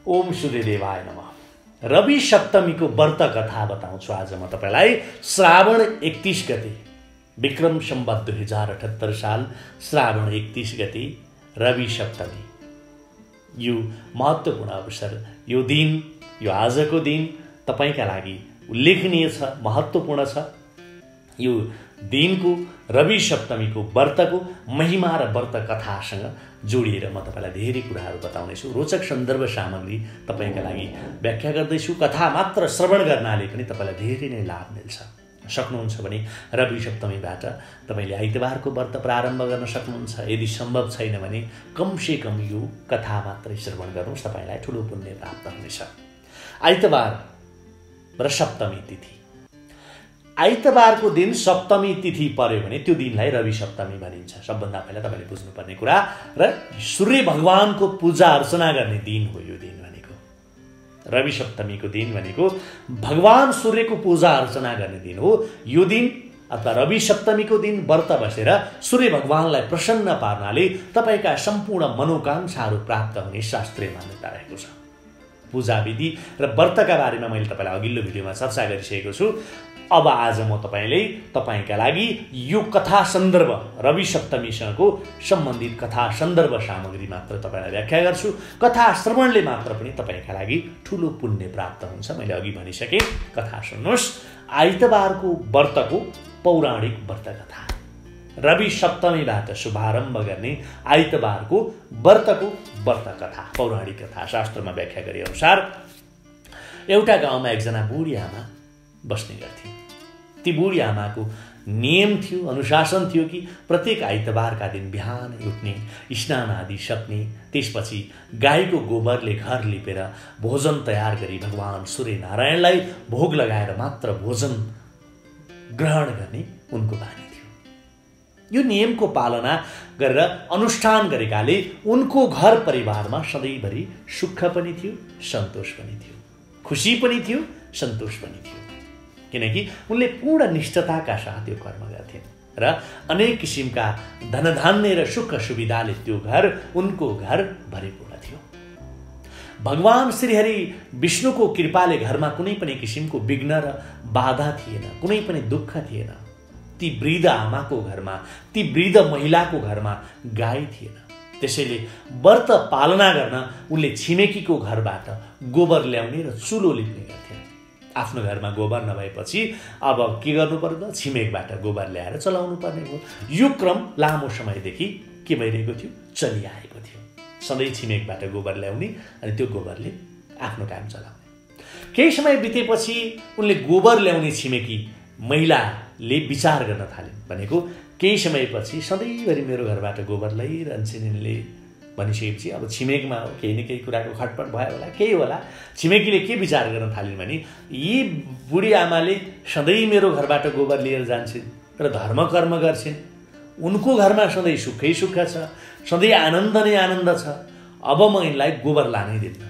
ओम सूर्यदेवाय नमः। रवि सप्तमीको व्रत कथा बताउँछु आज म तपाईलाई। श्रावण 31 गते विक्रम सम्वत 2078 साल श्रावण 31 गते रवि सप्तमी। यो महत्त्वपूर्ण अवसर, यो दिन, यो आजको दिन तपाईका लागि उल्लेखनीय छ, महत्त्वपूर्ण छ। यो दिनको रवि सप्तमीको व्रतको महिमा र व्रत कथासँग जोडिएर म तपाईलाई धेरै कुराहरू बताउनेछु। रोचक सन्दर्भ सामग्री तपाईका लागि व्याख्या गर्दैछु। कथा मात्र श्रवण गर्नाले पनि तपाईलाई धेरै नै लाभ मिल्छ। सक्नुहुन्छ भने रवि सप्तमीबाट तपाईले आइतबारको व्रत प्रारम्भ गर्न सक्नुहुन्छ। यदि सम्भव छैन भने कमसे कम यो कथा मात्रै श्रवण गर्नुहोस्, तपाईलाई ठुलो पुण्य प्राप्त हुनेछ। आइतबार र सप्तमी तिथि। आइतबारको दिन सप्तमी तिथि पर्यो भने त्यो दिनलाई रवि सप्तमी भनिन्छ। सबभन्दा पहिला तपाईले बुझ्नुपर्ने कुरा, र सूर्य भगवानको पूजा अर्चना गर्ने दिन हो यो दिन भनेको। रवि सप्तमीको दिन भनेको भगवान सूर्यको पूजा अर्चना गर्ने दिन हो। यो दिन अथवा रवि सप्तमीको दिन व्रत बसेर सूर्य भगवानलाई प्रसन्न पार्नाले तपाईका सम्पूर्ण मनोकांक्षाहरू प्राप्त हुने शास्त्रीय मान्यता रहेको छ। पूजा विधि र व्रतका बारेमा मैले तपाईलाई अघिल्लो भिडियोमा चर्चा गरिसकेको छु। अब आज म तपाईका लागि यो कथा सन्दर्भ, रवि सप्तमीसँगको सम्बन्धित कथा सन्दर्भ सामग्री मात्र तपाईलाई व्याख्या गर्छु। कथा श्रवणले मात्र पनि तपाईका लागि ठुलो पुण्य प्राप्त हुन्छ। मैले अघि भनिसकेँ, कथा सुन्नुहोस्। आइतबारको व्रतको पौराणिक व्रत कथा। रवि सप्तमीबाट शुभारम्भ गर्ने आइतबारको व्रतको व्रत कथा, पौराणिक कथा। शास्त्रमा व्याख्या गरे अनुसार एउटा गाउँमा एकजना बुढी आमा बस्ने गर्थे। ती बुढी आमाको नियम थियो, अनुशासन थियो कि प्रत्येक आइतबारका दिन बिहान उठ्ने, स्नान आदि सक्ने, त्यसपछि गाईको गोबरले घर लिपेर भोजन तयार गरी भगवान सूर्यनारायणलाई भोग लगाएर मात्र भोजन ग्रहण गर्ने उनको बानी थियो। यो नियमको पालना गरेर अनुष्ठान गरेकाले उनको घर परिवारमा सधैँभरि सुख पनि थियो, सन्तोष पनि थियो, खुसी पनि थियो, सन्तोष पनि थियो। किनकि उनले पूर्ण निष्ठताका साथ यो कर्म गर्थे र अनेक किसिमका धनधान्य र सुख सुविधाले त्यो घर, उनको घर भरिपूर्ण थियो। भगवान श्रीहरि विष्णुको कृपाले घरमा कुनै पनि किसिमको विघ्न र बाधा थिएन, कुनै पनि दुःख थिएन। ती वृद्ध आमाको घरमा, ती वृद्ध महिलाको घरमा गाई थिएन। त्यसैले व्रत पालना गर्न उनले छिमेकीको घरबाट गोबर ल्याउने र चुलो लिप्ने गर्थे। आफ्नो घरमा गोबर नभएपछि अब के गर्नु पर्दा छिमेकबाट गोबर ल्याएर चलाउनु पर्ने हो। यो क्रम लामो समयदेखि के भइरहेको थियो, चलिआएको थियो। सधैँ छिमेकबाट गोबर ल्याउने अनि त्यो गोबरले आफ्नो काम चलाउने। केही समय बितेपछि उनले गोबर ल्याउने छिमेकी महिलाले विचार गर्न थालिन्। भनेको केही समयपछि सधैँभरि मेरो घरबाट गोबर ल्याइरहन्छन् यिनले भनिसकेपछि अब छिमेकमा केही न केही कुराको खटपट भयो होला, केही होला। छिमेकीले के विचार गर्न थालिन् भने यी बुढी आमाले सधैँ मेरो घरबाट गोबर लिएर जान्छन् र धर्म कर्म गर्छन्, उनको घरमा सधैँ सुखै सुख छ, सधैँ आनन्द नै आनन्द छ। अब म यिनलाई गोबर लानै दिन्न,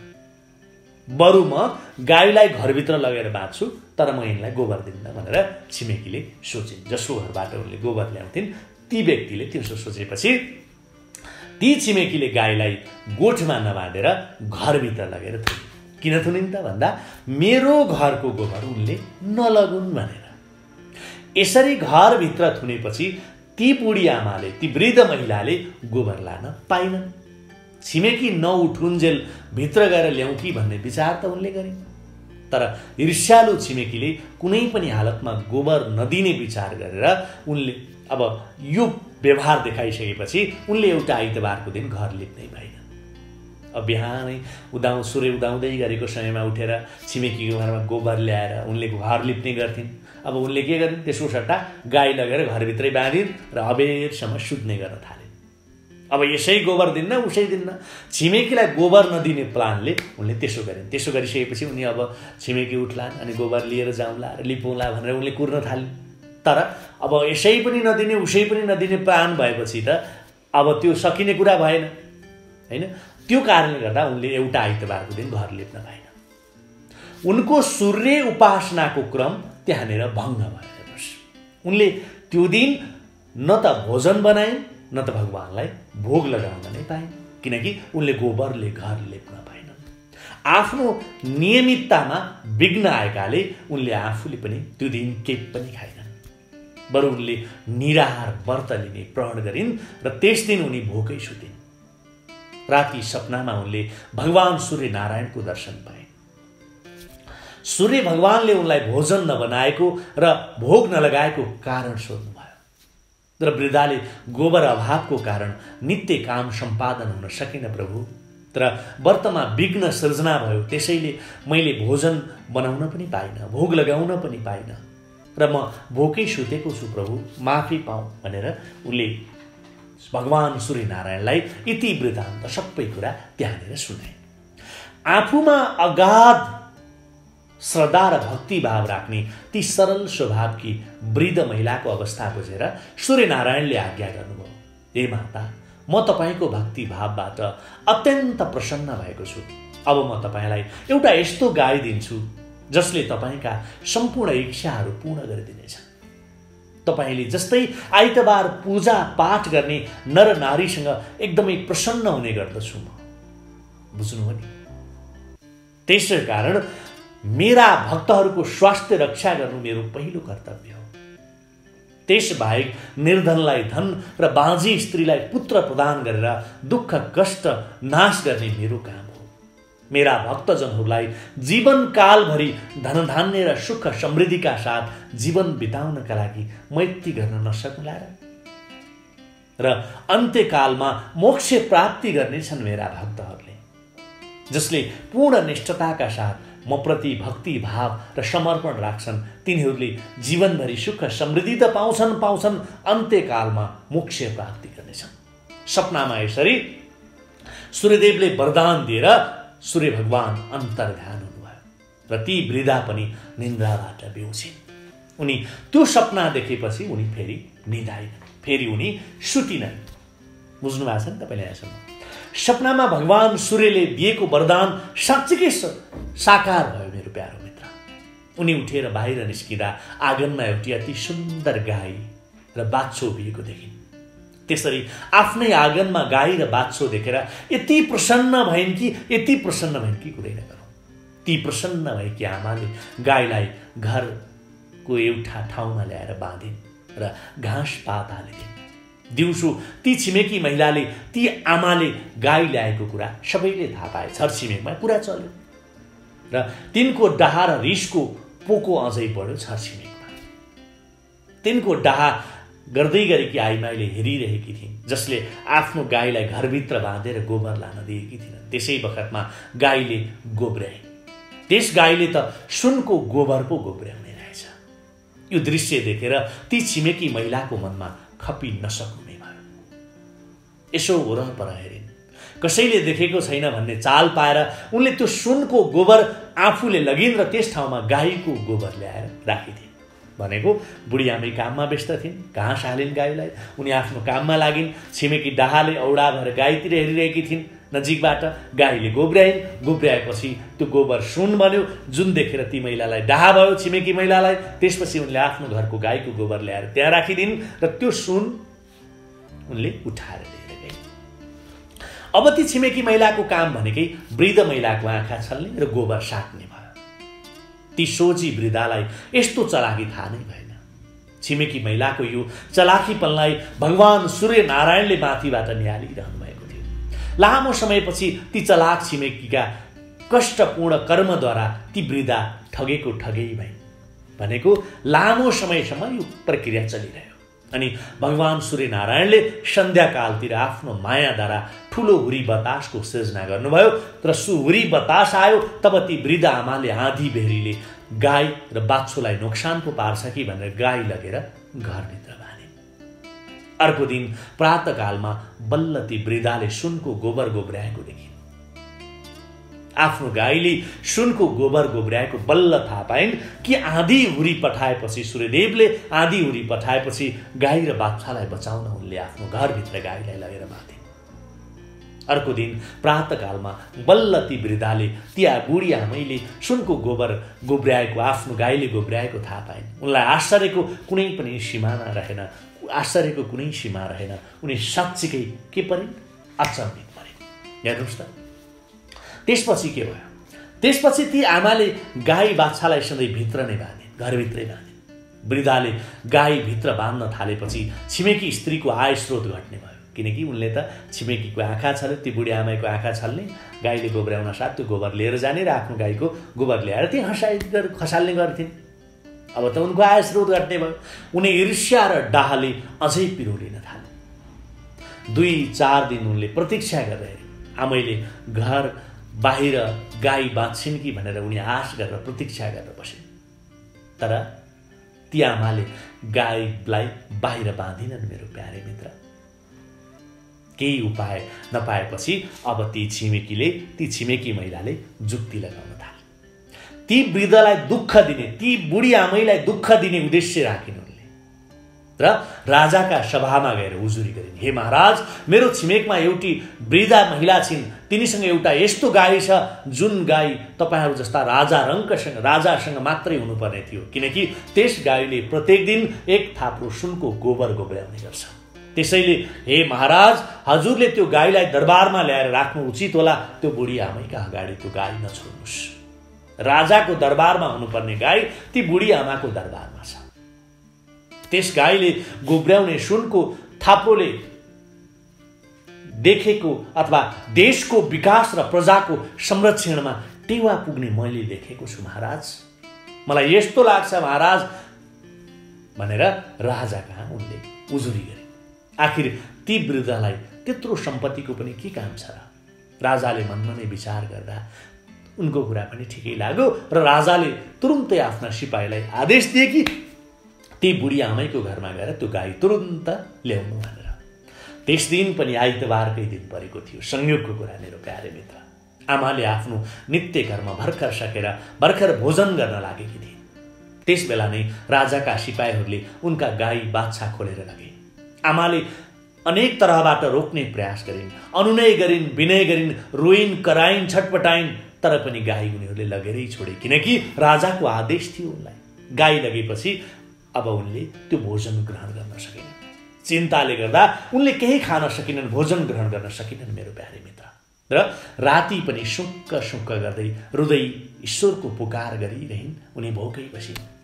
बरु म गाईलाई घरभित्र लगेर बाँध्छु, तर म यिनलाई गोबर दिन्न भनेर छिमेकीले सोचिन्। जसको घरबाट उनले गोबर ल्याउँथिन् ती व्यक्तिले त्यसो सोचेपछि ती छिमेकीले गाईलाई गोठमा नबाँधेर घरभित्र लगेर थुनिन्। किन थुनिन् त भन्दा मेरो घरको गोबर उनले नलगुन् भनेर। यसरी घरभित्र थुनेपछि ती बुढी आमाले, ती वृद्ध महिलाले गोबर लान पाइनन्। छिमेकी नउठुन्जेल भित्र गएर ल्याउँ कि भन्ने विचार त उनले गरिन्। तर ईर्ष्यालु छिमेकीले कुनै पनि हालतमा गोबर नदिने विचार गरेर उनले अब यो व्यवहार देखाइसकेपछि उनले एउटा आइतबारको दिन घर लिप्नै भएन। अब बिहानै सूर्य उदाउँदै गरेको समयमा उठेर छिमेकीको घरमा गोबर ल्याएर उनले घर लिप्ने गर्थिन्। अब उनले के गरिन्, त्यसको सट्टा गाई लगेर घरभित्रै बाँधिन् र अबेरसम्म सुत्ने गर्न थालिन्। अब यसै गोबर दिन्न, उसै दिन्न, छिमेकीलाई गोबर नदिने प्लानले उनले त्यसो गरिन्। त्यसो गरिसकेपछि उनी अब छिमेकी उठ्लान् अनि गोबर लिएर जाउँला र लिपौँला भनेर उनले कुर्न थालिन्। तर अब यसै पनि नदिने, उसै पनि नदिने प्लान भएपछि त अब त्यो सकिने कुरा भएन, हैन? त्यो कारणले गर्दा उनले एउटा आइतबारको दिन घर लिप्न पाएन। उनको सूर्य उपासनाको क्रम त्यहाँनिर भङ्ग भयो। हेर्नुहोस्, उनले त्यो दिन न त भोजन बनाइन्, न त भगवानलाई भोग लगाउन नै पाइन्, किनकि उनले गोबरले घर लिप्न पाएनन्। आफ्नो नियमिततामा विघ्न आएकाले उनले आफूले पनि त्यो दिन केही पनि खाइनन्। बरु उनले निराहार व्रत लिने प्रण गरिन् र त्यस दिन उनी भोकै सुतिन्। राति सपनामा उनले भगवान सूर्य नारायणको दर्शन पाए। सूर्य भगवानले उनलाई भोजन नबनाएको र भोग नलगाएको कारण सोध्नुभयो र वृद्धाले गोबर अभावको कारण नित्य काम सम्पादन हुन सकेन प्रभु, तर व्रतमा विघ्न सृजना भयो, त्यसैले मैले भोजन बनाउन पनि पाइनँ, भोग लगाउन पनि पाइनँ र म भोकै सुतेको छु प्रभु, माफी पाऊ भनेर उनले भगवान सूर्यनारायणलाई यति वृत्तान्त सबै कुरा त्यहाँनिर सुनाए। आफूमा अगाध श्रद्धा र भक्तिभाव राख्ने ती सरल स्वभावकी वृद्ध महिलाको अवस्था बुझेर सूर्यनारायणले आज्ञा गर्नुभयो, हे माता, म तपाईँको भक्तिभावबाट अत्यन्त प्रसन्न भएको छु। अब म तपाईँलाई एउटा यस्तो गाई दिन्छु जसले तपाईँका सम्पूर्ण इच्छाहरू पूर्ण गरिदिनेछ। तपाईँले जस्तै आइतबार पूजा पाठ गर्ने नर नारीसँग एकदमै प्रसन्न हुने गर्दछु म, बुझ्नुभयो नि। त्यसै कारण मेरा भक्तहरूको स्वास्थ्य रक्षा गर्नु मेरो पहिलो कर्तव्य हो। त्यसबाहेक निर्धनलाई धन र बाँझी स्त्रीलाई पुत्र प्रदान गरेर दुःख कष्ट नाश गर्ने मेरो काम हो। मेरा भक्तजनहरूलाई जीवनकालभरि धनधान्य र सुख समृद्धिका साथ जीवन बिताउनका लागि मैत्री गर्न नसक्नुला र अन्त्यकालमा मोक्ष प्राप्ति गर्नेछन् मेरा भक्तहरूले, जसले पूर्ण निष्ठताका साथ म प्रति भक्ति भाव र समर्पण राख्छन्। तिनीहरूले जीवनभरि सुख समृद्धि त पाउँछन्, अन्त्यकालमा मोक्ष प्राप्ति गर्नेछन्। सपनामा यसरी सूर्यदेवले वरदान दिएर सूर्य भगवान अन्तर्ध्यान हुनुभयो र ती वृद्धा पनि निन्द्राबाट बेहोसिन्। उनी त्यो सपना देखेपछि उनी फेरि निदाइन्, फेरि उनी सुतिनन्। बुझ्नु भएको छ नि तपाईँले यहाँसम्म? सपनामा भगवान सूर्यले दिएको वरदान साँच्चीकै साकार भयो मेरो प्यारो मित्र। उनी उठेर बाहिर निस्किँदा आँगनमा एउटी अति सुन्दर गाई र बाछो उभिएको देखिन्। त्यसरी आफ्नै आँगनमा गाई र बाछो देखेर यति प्रसन्न भइन् कि कुरै नगरौँ। ती प्रसन्न भएकी आमाले गाईलाई घरको एउटा ठाउँमा ल्याएर बाँधिन् र घाँस पात हालिदिन्। दिउँसो ती छिमेकी महिलाले, ती आमाले गाई ल्याएको कुरा सबैले थाहा पाए। छरछिमेकमा कुरा चल्यो र तिनको डाहा र रिसको पोको अझै बढ्यो छरछिमेकमा। तिनको डाहा गर्दै गरेकी आइमाईले हेरिरहेकी थिइन्, जसले आफ्नो गाईलाई घरभित्र बाँधेर गोबर लान दिएकी थिइन्। त्यसै बखतमा गाईले गोब्र्याए। त्यस गाईले त सुनको गोबर पो गोब्र्याउने रहेछ। यो दृश्य देखेर ती छिमेकी महिलाको मनमा खपी नसक्ने भयो। यसो वरपर हेरिन्, कसैले देखेको छैन भन्ने चाल पाएर उनले त्यो सुनको गोबर आफूले लगिन् र त्यस ठाउँमा गाईको गोबर ल्याएर राखिदिन्। भनेको बुढी आमै काममा व्यस्त थिइन्, घाँस हालिन् गाईलाई, उनी आफ्नो काममा लागिन्। छिमेकी डाहाले औडा भएर गाईतिर हेरिरहेकी थिइन्। नजिकबाट गाईले गोब्र्याइन्, गोब्र्याएपछि त्यो गोबर सुन बन्यो, जुन देखेर ती महिलालाई डाहा भयो, छिमेकी महिलालाई। त्यसपछि उनले आफ्नो घरको गाईको गोबर ल्याएर त्यहाँ राखिदिन् र त्यो सुन उनले उठाएर लिएर गए। अब ती छिमेकी महिलाको काम भनेकै वृद्ध महिलाको आँखा छल्ने र गोबर साट्ने भयो। ती सोझी वृद्धालाई यस्तो चलाकी थाहा नै भएन। छिमेकी महिलाको यो चलाकीपनलाई भगवान सूर्यनारायणले माथिबाट निहालिरहनु भएको थियो। लामो समयपछि ती चलाक छिमेकीका कष्टपूर्ण कर्मद्वारा ती वृद्धा ठगेको ठगै भइन्। भनेको लामो समयसम्म यो प्रक्रिया चलिरह्यो। अनि भगवान सूर्यनारायणले सन्ध्याकालतिर आफ्नो मायाद्वारा ठुलो हुरी बतासको सृजना गर्नुभयो र हुरी बतास आयो। तब ती वृद्ध आमाले आँधी बेहरीले गाई र बाछोलाई नोक्सान पो पार्छ कि भनेर गाई लगेर घरभित्र बाँधिन्। अर्को दिन प्रातःकालमा बल्ल ती वृद्धाले सुनको गोबर गोब्र्याएको देखिन्। आफ्नो गाईले सुनको गोबर गोब्र्याएको बल्ल थाहा पाइन् कि आँधी हुरी पठाएपछि, सूर्यदेवले आँधी हुरी पठाएपछि गाई र बाछालाई बचाउन उनले आफ्नो घरभित्र गाईलाई लगेर बाँधिन्। अर्को दिन प्रातःकालमा बल्ल ती वृद्धाले, ती बुढी आमैले सुनको गोबर गोब्र्याएको, आफ्नो गाईले गोब्र्याएको थाहा पाइन्। उनलाई आश्चर्यको कुनै सीमा रहेन। उनी साँच्चीकै के परिन्? अचम्मित परिन्। हेर्नुहोस् त, त्यसपछि के भयो? त्यसपछि ती आमाले गाई बाछालाई सधैँ भित्र नै बाँधिन्, घरभित्रै बाँधिन्। वृद्धाले गाई भित्र बाँध्न थालेपछि छिमेकी स्त्रीको आय स्रोत घट्ने भयो, किनकि उनले त छिमेकीको आँखा छल्यो, ती बुढी आमाईको आँखा छल्ने, गाईले गोब्र्याउन साथ त्यो गोबर लिएर जाने र आफ्नो गाईको गोबर ल्याएर त्यही खसाल्ने गर्थिन्। अब त उनको आय स्रोत घट्ने भयो। उनी ईर्ष्या र डाहले अझै पिरोलिन थाले। 2-4 दिन उनले प्रतीक्षा गरे। आमैले घर बाहिर गाई बाँच्छिन् कि भनेर उनी आश गरेर प्रतीक्षा गरेर बसिन्। तर ती आमाले गाईलाई बाहिर बाँधिनन्। मेरो प्यारे मित्र, केही उपाय नपाएपछि अब ती छिमेकी महिलाले जुक्ति लगाउन थाले। ती वृद्धलाई दुःख दिने, ती बुढी आमैलाई दुःख दिने उद्देश्य राखिन् उनले र राजाका सभामा गएर उजुरी गरिन्। हे महाराज, मेरो छिमेकमा एउटी वृद्धा महिला छिन्, तिनीसँग एउटा यस्तो गाई छ जुन गाई तपाईहरू जस्ता राजासँग मात्रै हुनुपर्ने थियो, किनकि त्यस गाईले प्रत्येक दिन 1 थाप्रो सुनको गोबर गोब्र्याउने गर्छ। त्यसैले हे महाराज, हजुरले त्यो गाईलाई दरबारमा ल्याएर राख्नु उचित होला। त्यो बुढी आमैका अगाडि त्यो गाई नछोड्नुहोस्। राजाको दरबारमा हुनुपर्ने गाई ती बुढी आमाको दरबारमा छ। त्यस गाईले गोब्र्याउने सुनको थाप्रोले देखेको अथवा देशको विकास र प्रजाको संरक्षणमा टेवा पुग्ने मैले देखेको छु महाराज। मलाई यस्तो लाग्छ महाराज भनेर राजा कहाँ उनले उजुरी गरे। आखिर ती वृद्धलाई त्यत्रो सम्पत्तिको पनि के काम छ र? राजाले मनमा नै विचार गर्दा उनको कुरा पनि ठिकै लाग्यो र राजाले तुरुन्तै आफ्ना सिपाहीलाई आदेश दिए कि ती बुढी आमैको घरमा गएर त्यो गाई तुरुन्त ल्याउनु भनेर। त्यस दिन पनि आइतबारकै दिन परेको थियो। संयोगको कुरा मेरो प्यारे मित्र। आमाले आफ्नो नित्य कर्म भर्खर सकेर भर्खर भोजन गर्न लागेकी थिए। त्यस बेला नै राजाका सिपाहीहरूले उनका गाई बाछा खोलेर लगे। आमाले अनेक तरहबाट रोक्ने प्रयास गरिन्, अनुनय गरिन्, विनय गरिन्, रोइन्, कराइन्, छटपटाइन्, तर पनि गाई उनीहरूले लगेरै छोडे, किनकि राजाको आदेश थियो उनलाई। गाई लगेपछि अब उनले त्यो भोजन ग्रहण गर्न सकेनन्। चिन्ताले गर्दा उनले केही खान सकेनन्, भोजन ग्रहण गर्न सकेनन् मेरो प्यारे मित्र। र राति पनि सुक्क गर्दै रुँदै ईश्वरको पुकार गरिरहिन्। उनी भोकै बसिन्।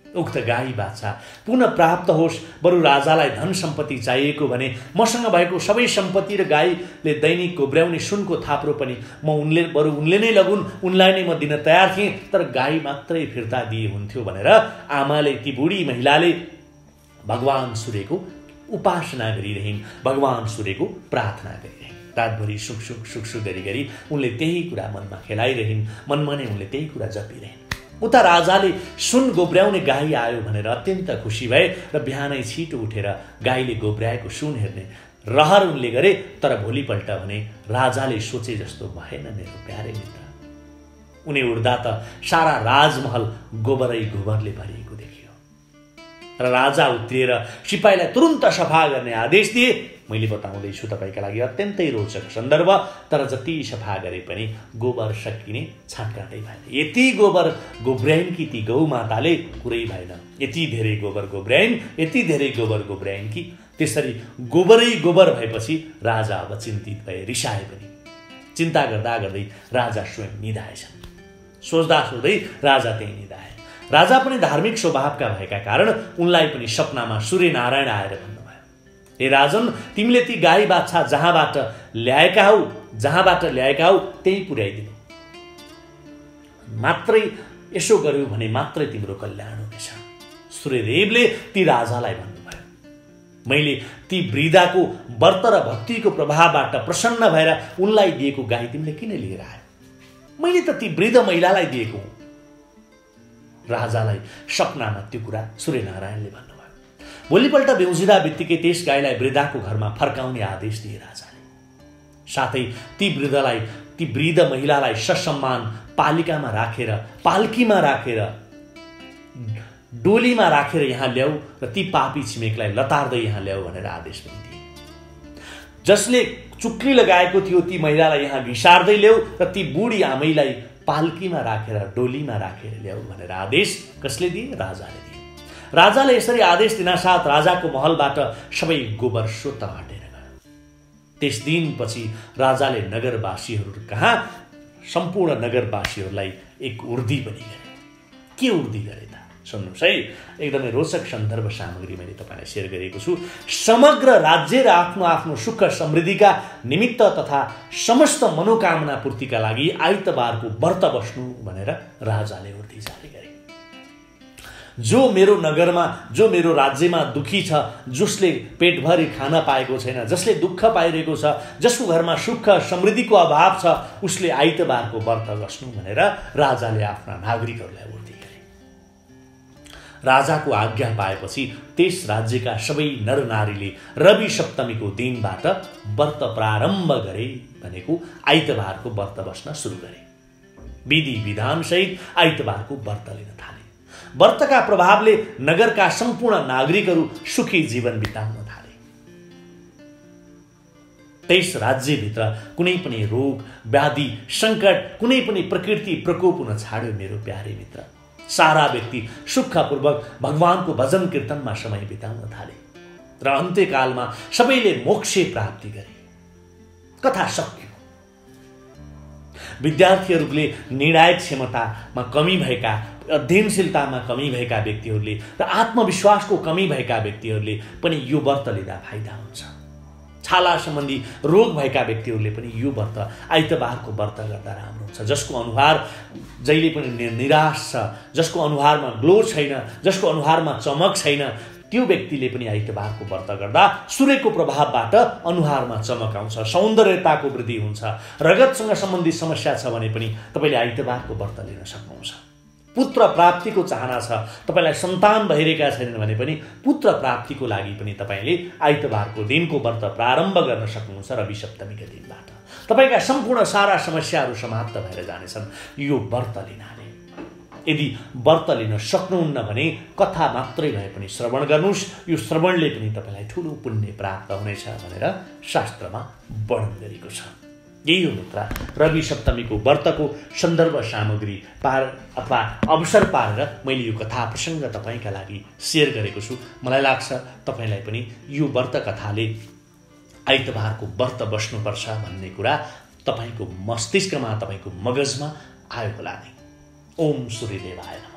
उक्त गाई बाछा पुनः प्राप्त होस्, बरु राजालाई धन सम्पत्ति चाहिएको भने मसँग भएको सबै सम्पत्ति र गाईले दैनिक गोब्र्याउने सुनको थाप्रो पनि उनले नै लगुन्, उनलाई नै म दिन तयार थिएँ, तर गाई मात्रै फिर्ता दिए हुन्थ्यो भनेर आमाले, ती बुढी महिलाले भगवान सूर्यको उपासना गरिरहिन्, भगवान सूर्यको प्रार्थना गरिरहिन्। रातभरि सुख गरी उनले त्यही कुरा मनमा खेलाइरहिन्, मनमा नै उनले त्यही कुरा जपिरहिन्। उता राजाले सुन गोब्र्याउने गाई आयो भनेर अत्यन्त खुसी भए र बिहानै छिटो उठेर गाईले गोब्र्याएको सुन हेर्ने रहर उनले गरे। तर भोलिपल्ट भने राजाले सोचे जस्तो भएन मेरो प्यारे मित्र। उनी उड्दा त सारा राजमहल गोबरले भरिएको देखियो र राजा उत्रिएर सिपाहीलाई तुरुन्त सफा गर्ने आदेश दिए। मैले बताउँदैछु तपाईँका लागि अत्यन्तै रोचक सन्दर्भ, तर जति सफा गरे पनि गोबर सकिने छाँटकाँटै भएन। यति गोबर गोब्र्याइन् कि ती गौ माताले कुरै भएन। यति धेरै गोबर गोब्र्याइन् कि त्यसरी गोबर भएपछि राजा अब चिन्तित भए, रिसाए पनि। चिन्ता गर्दै राजा स्वयं निधाएछन्। सोच्दा राजा त्यही निधाए। राजा पनि धार्मिक स्वभावका भएका कारण उनलाई पनि सपनामा सूर्यनारायण आएर भन्नुभयो, हे राजन, तिमीले ती गाई बाछा जहाँबाट ल्याएका हौ त्यही पुर्याइदिनु। मात्रै यसो गर्यौ भने मात्रै तिम्रो कल्याण हुनेछ। सूर्यदेवले ती राजालाई भन्नुभयो, मैले ती वृद्धाको व्रत र भक्तिको प्रभावबाट प्रसन्न भएर उनलाई दिएको गाई तिमीले किन लिएर आयो? मैले त ती वृद्ध महिलालाई दिएको हुँ। राजालाई सपनामा त्यो कुरा सूर्यनारायणले भन्नुभयो। भोलिपल्ट बेउजिँदा बित्तिकै त्यस गाईलाई वृद्धाको घरमा फर्काउने आदेश दिए राजाले। साथै ती वृद्ध महिलालाई ससम्मान पालिकीमा राखेर डोलीमा राखेर यहाँ ल्याऊ र ती पापी छिमेकलाई लतार्दै यहाँ ल्याऊ भनेर आदेश पनि दिए। जसले चुक्ली लगाएको थियो ती महिलालाई यहाँ घिसार्दै ल्याऊ र ती बुढी आमैलाई पालकीमा राखेर डोलीमा राखेर ल्याऊ भनेर आदेश कसले दिए? राजाले दिए। राजाले यसरी आदेश दिनासाथ राजाको महलबाट सबै गोबर स्वतः हटेर गयो। त्यस दिनपछि राजाले नगरवासीहरू कहाँ सम्पूर्ण नगरवासीहरूलाई एक उर्दी पनि गरे। के उर्दी गरे त सुन्नुहोस् है, एकदमै रोचक सन्दर्भ सामग्री मैले तपाईँलाई सेयर गरेको छु। समग्र राज्य र आफ्नो आफ्नो सुख समृद्धिका निमित्त तथा समस्त मनोकामना पूर्तिका लागि आइतबारको व्रत बस्नु भनेर राजाले उर्दी जारी गरे। जो मेरो नगरमा, जो मेरो राज्यमा दुखी छ, जसले पेटभरि खान पाएको छैन, जसले दुःख पाइरहेको छ, जसको घरमा सुख समृद्धिको अभाव छ, उसले आइतबारको व्रत बस्नु भनेर राजाले आफ्ना नागरिकहरूलाई उर्दी गरे। राजाको आज्ञा पाएपछि त्यस राज्यका सबै नरनारीले रवि सप्तमीको दिनबाट व्रत प्रारम्भ गरे भनेको आइतबारको व्रत बस्न सुरु गरे। विधि विधानसहित आइतबारको व्रत लिन थाले। व्रतका प्रभावले नगरका सम्पूर्ण नागरिकहरू सुखी जीवन बिताउन थाले। त्यस राज्यभित्र कुनै पनि रोग व्याधि सङ्कट, कुनै पनि प्रकृति प्रकोप हुन छाड्यो मेरो प्यारे मित्र। सारा व्यक्ति सुखपूर्वक भगवानको भजन कीर्तनमा समय बिताउन थाले र अन्त्यकालमा सबैले मोक्ष प्राप्ति गरे। कथा सक्यो। विद्यार्थीहरूले निर्णायक क्षमतामा कमी भएका, अध्ययनशीलतामा कमी भएका व्यक्तिहरूले र आत्मविश्वासको कमी भएका व्यक्तिहरूले पनि यो व्रत लिँदा फाइदा हुन्छ। छाला सम्बन्धी रोग भएका व्यक्तिहरूले पनि यो व्रत आइतबारको व्रत गर्दा राम्रो हुन्छ। जसको अनुहार जहिले पनि निराश छ, जसको अनुहारमा ग्लो छैन, जसको अनुहारमा चमक छैन, त्यो व्यक्तिले पनि आइतबारको व्रत गर्दा सूर्यको प्रभावबाट अनुहारमा चमक आउँछ, सौन्दर्यताको वृद्धि हुन्छ। रगतसँग सम्बन्धित समस्या छ भने पनि तपाईँले आइतबारको व्रत लिन सक्नुहुन्छ। पुत्र प्राप्तिको चाहना छ, तपाईँलाई सन्तान भइरहेका छैनन् भने पनि पुत्र प्राप्तिको लागि पनि तपाईँले आइतबारको दिनको व्रत प्रारम्भ गर्न सक्नुहुन्छ। रवि सप्तमीका दिनबाट तपाईँका सम्पूर्ण सारा समस्याहरू समाप्त भएर जानेछन् यो व्रत लिनाले। यदि व्रत लिन सक्नुहुन्न भने कथा मात्रै भए पनि श्रवण गर्नुहोस्। यो श्रवणले पनि तपाईँलाई ठुलो पुण्य प्राप्त हुनेछ भनेर शास्त्रमा वर्णन गरेको छ। यही हो मित्र, रवि सप्तमीको व्रतको सन्दर्भ सामग्री अथवा अवसर पारेर मैले यो कथा प्रसङ्ग तपाईँका लागि सेयर गरेको छु। मलाई लाग्छ तपाईँलाई पनि यो व्रत कथाले आइतबारको व्रत बस्नुपर्छ भन्ने कुरा तपाईँको मस्तिष्कमा, तपाईँको मगजमा आयो होला नै। ओम सूर्यदेवाय।